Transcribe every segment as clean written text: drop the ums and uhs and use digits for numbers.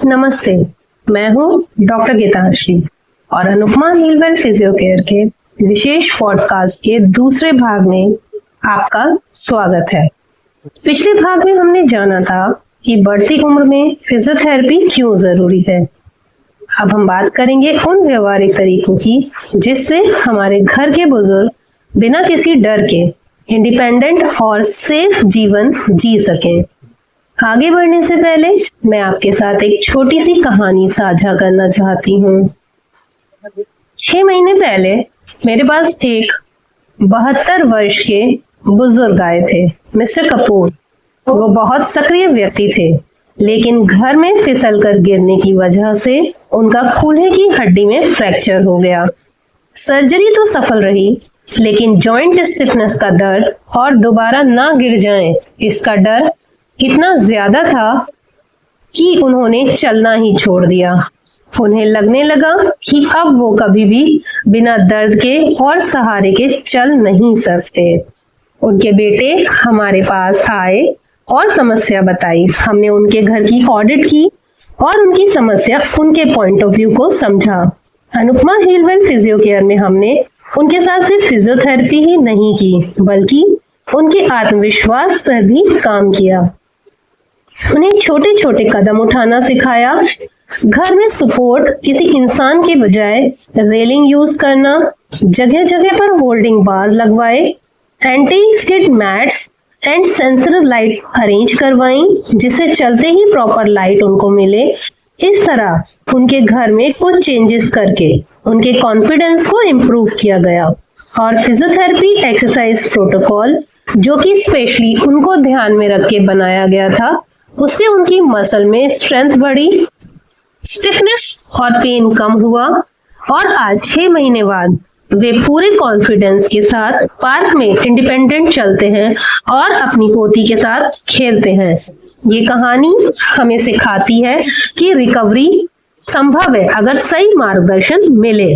नमस्ते, मैं हूँ डॉक्टर गीताश्री और अनुपमा हीलवेल फिजियो केयर के विशेष पॉडकास्ट के दूसरे भाग में आपका स्वागत है। पिछले भाग में हमने जाना था कि बढ़ती उम्र में फिजियोथेरेपी क्यों जरूरी है। अब हम बात करेंगे उन व्यवहारिक तरीकों की जिससे हमारे घर के बुजुर्ग बिना किसी डर के इंडिपेंडेंट और सेफ जीवन जी सकें। आगे बढ़ने से पहले मैं आपके साथ एक छोटी सी कहानी साझा करना चाहती हूँ। 6 महीने पहले मेरे पास एक 72 वर्ष के बुजुर्ग आए थे, मिस्टर कपूर। वो बहुत सक्रिय व्यक्ति थे, लेकिन घर में फिसल कर गिरने की वजह से उनका कूल्हे की हड्डी में फ्रैक्चर हो गया। सर्जरी तो सफल रही, लेकिन जॉइंट स्टिफनेस का दर्द और दोबारा ना गिर जाएं, इसका डर इतना ज्यादा था कि उन्होंने चलना ही छोड़ दिया। उन्हें लगने लगा कि अब वो कभी भी बिना दर्द के और सहारे के चल नहीं सकते। उनके बेटे हमारे पास आए और समस्या बताई। हमने उनके घर की ऑडिट की और उनकी समस्या, उनके पॉइंट ऑफ व्यू को समझा। अनुपमा हीलवेल फिजियो केयर में हमने उनके साथ सिर्फ फिजियोथेरेपी ही नहीं की, बल्कि उनके आत्मविश्वास पर भी काम किया। उन्हें छोटे छोटे कदम उठाना सिखाया। घर में सपोर्ट किसी इंसान के बजाय रेलिंग यूज करना, जगह जगह पर होल्डिंग बार लगवाए, anti skid mats and sensor light arrange करवाई जिससे चलते ही प्रॉपर लाइट उनको मिले। इस तरह उनके घर में कुछ चेंजेस करके उनके कॉन्फिडेंस को इम्प्रूव किया गया। और फिजियोथेरेपी एक्सरसाइज प्रोटोकॉल जो कि स्पेशली उनको ध्यान में रख के बनाया गया था, उससे उनकी मसल में स्ट्रेंथ बढ़ी, स्टिफनेस और पेन कम हुआ और आज 6 महीने बाद वे पूरे कॉन्फिडेंस के साथ पार्क में इंडिपेंडेंट चलते हैं और अपनी पोती के साथ खेलते हैं। ये कहानी हमें सिखाती है कि रिकवरी संभव है अगर सही मार्गदर्शन मिले।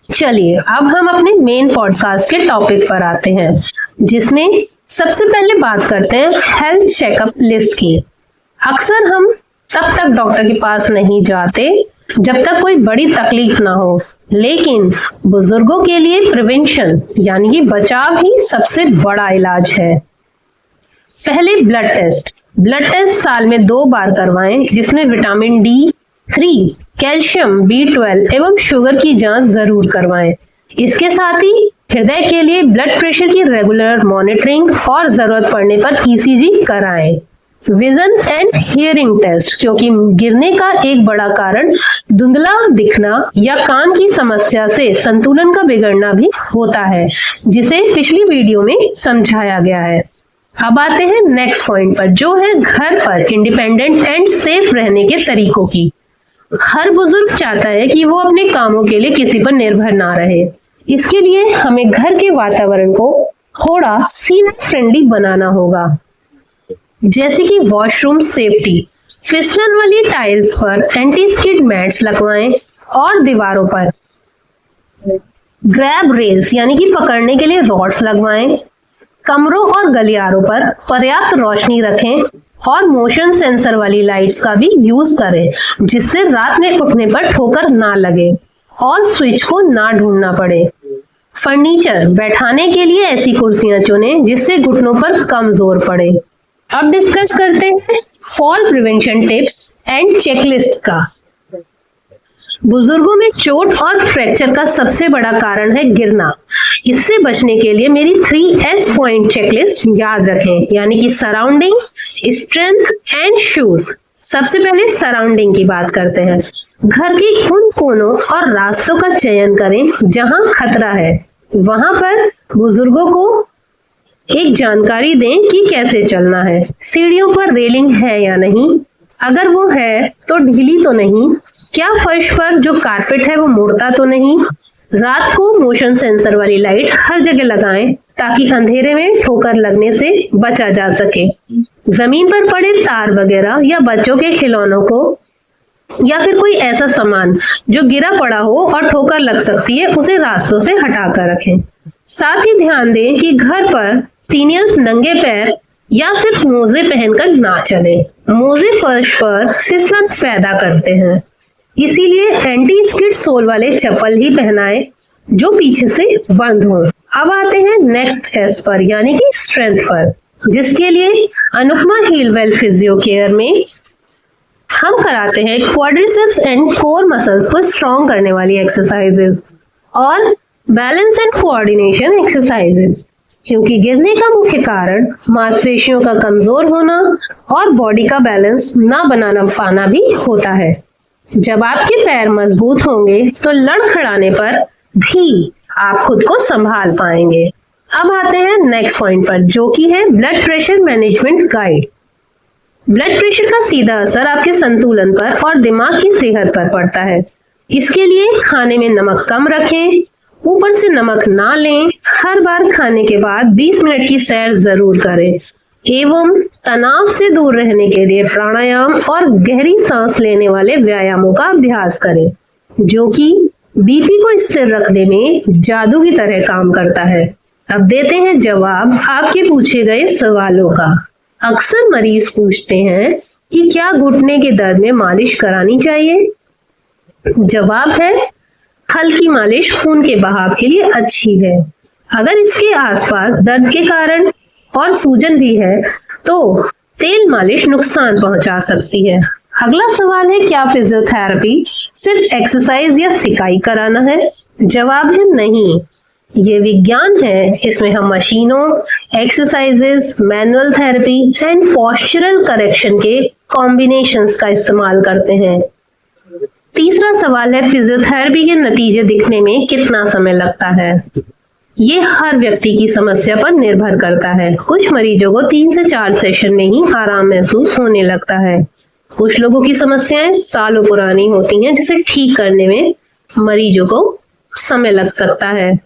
चलिए अब हम अपने मेन पॉडकास्ट के टॉपिक पर आते हैं, जिसमें सबसे पहले बात करते हैं हेल्थ चेकअप लिस्ट की। अक्सर हम तब तक डॉक्टर के पास नहीं जाते जब तक कोई बड़ी तकलीफ ना हो, लेकिन बुजुर्गों के लिए प्रिवेंशन यानी कि बचाव ही सबसे बड़ा इलाज है। पहले ब्लड टेस्ट साल में 2 बार करवाएं, जिसमें विटामिन D3, कैल्शियम, B12 एवं शुगर की जांच जरूर करवाएं। इसके साथ ही हृदय के लिए ब्लड प्रेशर की रेगुलर मॉनिटरिंग और जरूरत पड़ने पर ECG कराएं। विजन एंड हियरिंग टेस्ट, क्योंकि गिरने का एक बड़ा कारण धुंधला दिखना या कान की समस्या से संतुलन का बिगड़ना भी होता है, जिसे पिछली वीडियो में समझाया गया है। अब आते हैं नेक्स्ट पॉइंट पर, जो है घर पर इंडिपेंडेंट एंड सेफ रहने के तरीकों की। हर बुजुर्ग चाहता है कि वो अपने कामों के लिए किसी पर निर्भर ना रहे। इसके लिए हमें घर के वातावरण को थोड़ा सीनियर फ्रेंडली बनाना होगा, जैसे कि वॉशरूम सेफ्टी, फिसलन वाली टाइल्स पर एंटी स्किड मैट्स लगवाएं और दीवारों पर ग्रैब रेल्स यानी कि पकड़ने के लिए रॉड्स लगवाएं। कमरों और गलियारों पर पर्याप्त रोशनी रखें और मोशन सेंसर वाली लाइट्स का भी यूज करें, जिससे रात में उठने पर ठोकर ना लगे और स्विच को ना ढूंढना पड़े। फर्नीचर बैठाने के लिए ऐसी कुर्सियां चुनें जिससे घुटनों पर कम जोर पड़े। अब डिस्कस करते हैं fall prevention tips and checklist का। बुजुर्गों में चोट और फ्रैक्चर का सबसे बड़ा कारण है गिरना। इससे बचने के लिए मेरी 3S पॉइंट चेकलिस्ट याद रखें, यानी कि सराउंडिंग, स्ट्रेंथ एंड शूज। सबसे पहले सराउंडिंग की बात करते हैं। घर के उन कोनों और रास्तों का चयन करें जहां खतरा है। वहां पर बुजुर्गों को एक जानकारी दें कि कैसे चलना है। सीढ़ियों पर रेलिंग है या नहीं, अगर वो है तो ढीली तो नहीं, क्या फर्श पर जो कारपेट है वो मुड़ता तो नहीं। रात को मोशन सेंसर वाली लाइट हर जगह लगाएं ताकि अंधेरे में ठोकर लगने से बचा जा सके। जमीन पर पड़े तार वगैरह या बच्चों के खिलौनों को या फिर कोई ऐसा सामान जो गिरा पड़ा हो और ठोकर लग सकती है, उसे रास्तों से हटा कर रखें। साथ ही ध्यान दें कि घर पर सीनियर्स नंगे पैर या सिर्फ मोजे पहनकर ना चलें। मोजे फर्श पर फिसलन पैदा करते हैं, इसीलिए एंटी स्किड सोल वाले चप्पल ही पहनाएं जो पीछे से बंद हो। अब आते हैं नेक्स्ट एस पर, यानी कि स्ट्रेंथ पर, जिसके लिए अनुपमा हीलवेल फिजियो केयर में हम कराते हैं क्वाड्रिसेप्स एंड कोर मसल्स को स्ट्रॉन्ग करने वाली एक्सरसाइजेस और बैलेंस एंड कोऑर्डिनेशन एक्सरसाइजेस, क्योंकि गिरने का मुख्य कारण मांसपेशियों का कमजोर होना और बॉडी का बैलेंस ना बनाना पाना भी होता है। जब आपके पैर मजबूत होंगे तो लड़खड़ाने पर भी आप खुद को संभाल पाएंगे। अब आते हैं नेक्स्ट पॉइंट पर, जो कि है blood pressure management guide. Blood pressure का सीधा असर आपके संतुलन पर और दिमाग की सेहत पर पड़ता है। इसके लिए खाने में नमक कम रखें, ऊपर से नमक ना लें, हर बार खाने के बाद 20 मिनट की सैर जरूर करें एवं तनाव से दूर रहने के लिए प्राणायाम और गहरी सांस लेने वाले व्यायामों का अभ्यास करें, जो कि बीपी को स्थिर रखने में जादू की तरह काम करता है। अब देते हैं जवाब आपके पूछे गए सवालों का। अक्सर मरीज पूछते हैं कि क्या घुटने के दर्द में मालिश करानी चाहिए? जवाब है हल्की मालिश खून के बहाव के लिए अच्छी है। अगर इसके आसपास दर्द के कारण और सूजन भी है तो तेल मालिश नुकसान पहुंचा सकती है। अगला सवाल है, क्या फिजियोथेरेपी सिर्फ एक्सरसाइज या सिकाई कराना है? जवाब है नहीं, ये विज्ञान है। इसमें हम मशीनों, exercises, manual therapy and postural correction के कॉम्बिनेशंस का इस्तेमाल करते हैं। तीसरा सवाल है, फिजियोथेरेपी के नतीजे दिखने में कितना समय लगता है? ये हर व्यक्ति की समस्या पर निर्भर करता है। कुछ मरीजों को 3 से 4 सेशन में ही आराम महसूस होने लगता है। कुछ लोगों की समस्याएं सालों पुरानी होती हैं, जिसे ठीक करने में मरीजों को समय लग सकता है,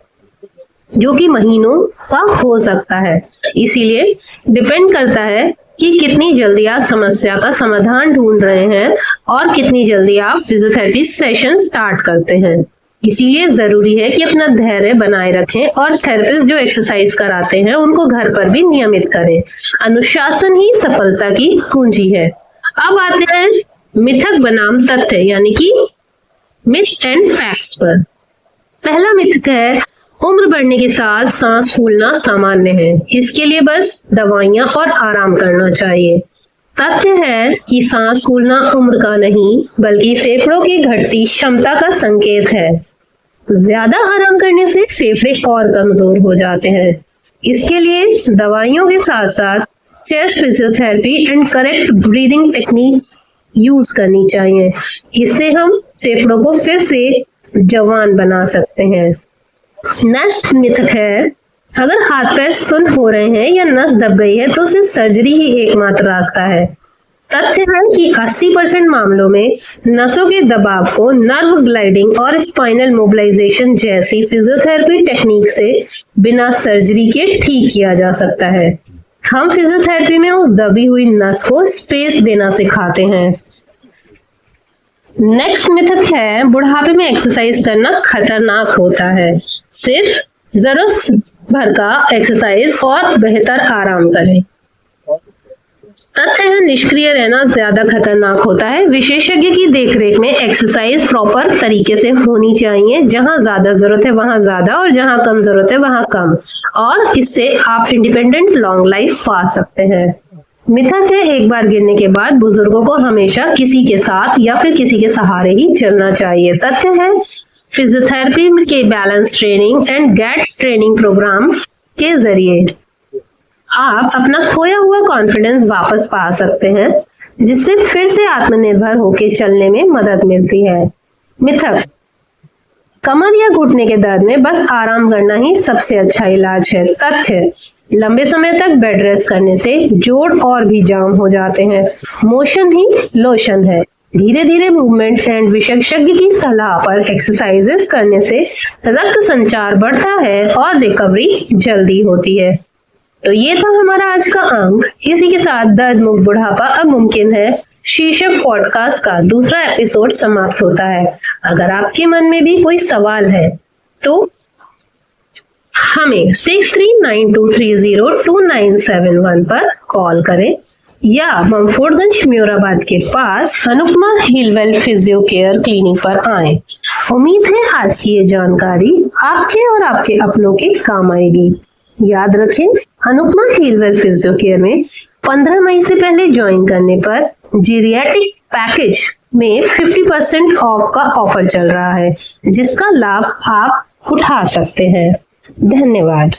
जो कि महीनों का हो सकता है। इसीलिए डिपेंड करता है कि कितनी जल्दी आप समस्या का समाधान ढूंढ रहे हैं और कितनी जल्दी आप फिजियोथेरेपी सेशन स्टार्ट करते हैं। इसीलिए जरूरी है कि अपना धैर्य बनाए रखें और थेरेपिस्ट जो एक्सरसाइज कराते हैं उनको घर पर भी नियमित करें। अनुशासन ही सफलता की कुंजी है। अब आते हैं मिथक बनाम तथ्य, यानी कि मिथ एंड फैक्ट्स पर। पहला मिथ है, उम्र बढ़ने के साथ सांस फूलना सामान्य है, इसके लिए बस दवाइयां और आराम करना चाहिए। तथ्य है कि सांस फूलना उम्र का नहीं बल्कि फेफड़ों की घटती क्षमता का संकेत है। ज्यादा आराम करने से फेफड़े और कमजोर हो जाते हैं। इसके लिए दवाइयों के साथ साथ chest physiotherapy and correct breathing techniques use करनी चाहिए। इससे हम फेफड़ों को फिर से जवान बना सकते हैं। नेक्स्ट मिथक है, अगर हाथ पैर सुन्न हो रहे हैं या नस दब गई है तो सिर्फ सर्जरी ही एकमात्र रास्ता है। तथ्य है कि 80% मामलों में नसों के दबाव को नर्व ग्लाइडिंग और स्पाइनल मोबिलाइजेशन जैसी फिजियोथेरेपी टेक्निक से बिना सर्जरी के ठीक किया जा सकता है। हम फिजियोथेरेपी में उस दबी हुई नस को स्पेस देना सिखाते हैं। नेक्स्ट मिथक है, बुढ़ापे में एक्सरसाइज करना खतरनाक होता है। सिर्फ जरूरत भर का एक्सरसाइज और बेहतर आराम करें। तथ्य है, निष्क्रिय रहना ज्यादा खतरनाक होता है। विशेषज्ञ की देखरेख में एक्सरसाइज प्रॉपर तरीके से होनी चाहिए। जहां ज्यादा जरूरत है वहां ज्यादा और जहां कम जरूरत है वहां कम, और इससे आप इंडिपेंडेंट लॉन्ग लाइफ पा सकते हैं। मिथक है, एक बार गिरने के बाद बुजुर्गों को हमेशा किसी के साथ या फिर किसी के सहारे ही चलना चाहिए। तथ्य है, फिजियोथेरेपी के balance training and gait training programme के जरिए आप अपना खोया हुआ कॉन्फिडेंस वापस पा सकते हैं, जिससे फिर से आत्मनिर्भर होकर चलने में मदद मिलती है। मिथक, कमर या घुटने के दर्द में बस आराम करना ही सबसे अच्छा इलाज है। तथ्य, लंबे समय तक बेड रेस्ट करने से जोड़ और भी जाम हो जाते हैं। मोशन ही लोशन है। धीरे धीरे मूवमेंट एंड विशेषज्ञ की सलाह पर एक्सरसाइजेस करने से रक्त संचार बढ़ता है और रिकवरी जल्दी होती है। तो ये था हमारा आज का अंक। इसी के साथ दर्द मुक्त बुढ़ापा अब मुमकिन है शीर्षक पॉडकास्ट का दूसरा एपिसोड समाप्त होता है। अगर आपके मन में भी कोई सवाल है तो हमें 6392302971 पर कॉल करें या बमफोर्डगंज म्योराबाद के पास Anupama Healwell physio care clinic पर आएं। उम्मीद है आज की ये जानकारी आपके और आपके अपनों के काम आएगी। याद रखें, अनुपमा हीलवेल फिजियो केयर में 15 मई से पहले ज्वाइन करने पर जीरियाट्रिक पैकेज में 50% ऑफ का ऑफर चल रहा है, जिसका लाभ आप उठा सकते हैं। धन्यवाद।